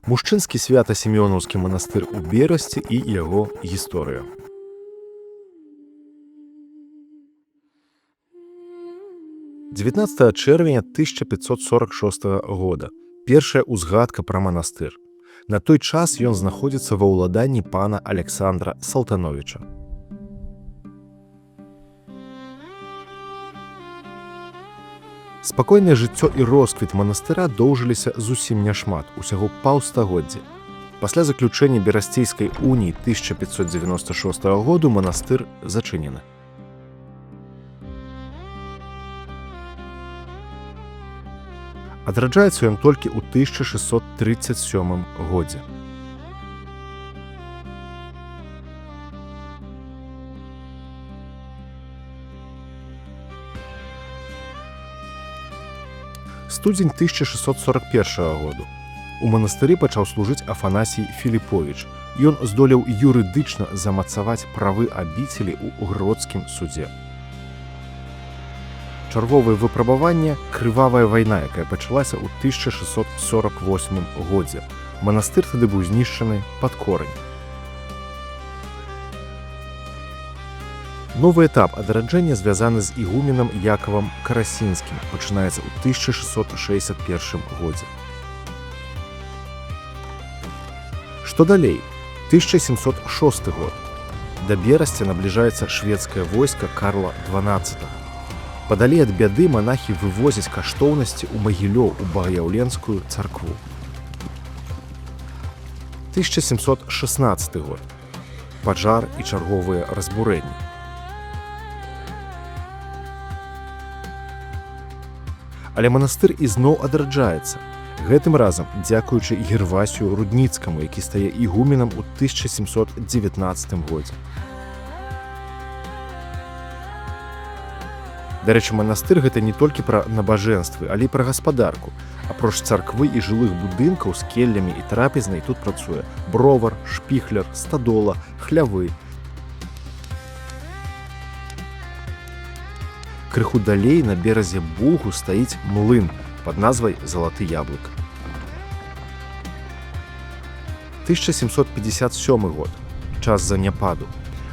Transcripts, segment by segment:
Мужчынскі свята-сімеонаўскі манастыр у Берасці і яго гісторыя. «19 чэрвеня 1546 года. Першая ўзгадка пра манастыр. На той час ён знаходзіцца ва ўладанні пана Александра Салтановича. Спакойнае жыццё і росквіт манастыра доўжыліся зусім няшмат, усяго паўстагоддзя. Пасля заключэння Берасцейскай уніі 1596 году манастыр зачынены. Адраджаецца ён толькі ў 1637 годзе. Студзень 1641 году. У манастыры пачаў служыць Афанасій Філіповіч. Ён здолеў юрыдычна замацаваць правы абіцелі ў гродскім судзе. Чарговае выпрабаванне – крывавая вайна, якая пачалася ў 1648 годзе. Манастыр тады быў знішчаны пад корань. Новы этап адраджэння звязаны з ігуменам Якавам Карасінскім, пачынаецца ў 1661 годзе. Што далей? 1706 год. Да Берасця набліжаецца шведскае войска Карла XII. Падалей ад бяды манахі вывозяць каштоўнасці ў Магілёў у Багаяўленскую царкву. 1716 год. Пажар і чарговыя разбурэнні. Але манастыр ізноў адраджаецца. Гэтым разам дзякуючы Гервасію Рудніцкаму, які стае ігуменам у 1719 годзе. Дарэчы, манастыр гэта не толькі пра набажэнствы, але і пра гаспадарку. Апроч царквы і жылых будынкаў з келлямі і трапезнай тут працуе бровар, шпіхляр, стадола, хлявы. Крыху далей на беразе Бугу стаіць млын пад назвай Залаты яблык. 1757 год. Час заняпаду.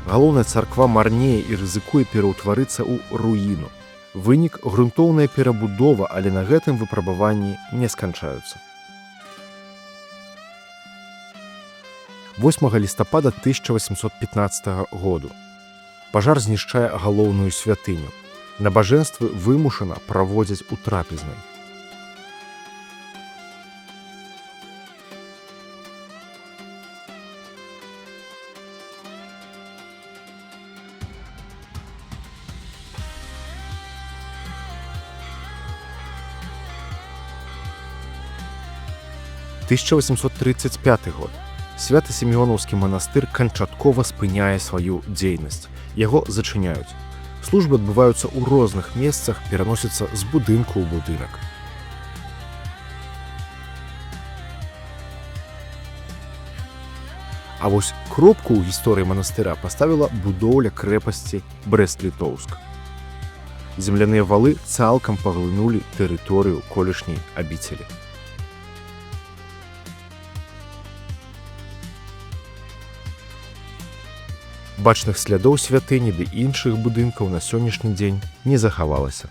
Галоўная царква марнее і рызыкуе пераўтварыцца ў руіну. Вынік – грунтоўная перабудова, але на гэтым выпрабаванні не сканчаюцца. 8 лістапада 1815 году. Пажар знішчае галоўную святыню. Набажэнствы вымушана праводзяць у трапезнай. – 1835 год. Свята-сімеонаўскі манастыр канчаткова спыняе сваю дзейнасць. Яго зачыняюць. Службы адбываюцца ў розных месцах, пераносяцца з будынку ў будынак. А вось кропку ў гісторыі манастыра паставіла будоўля крэпасці Брэст-Літоўск. Земляныя валы цалкам паглынулі тэрыторыю колішняй абіцелі. Бачных слядоў святыні ды іншых будынкаў на сённяшні дзень не захавалася.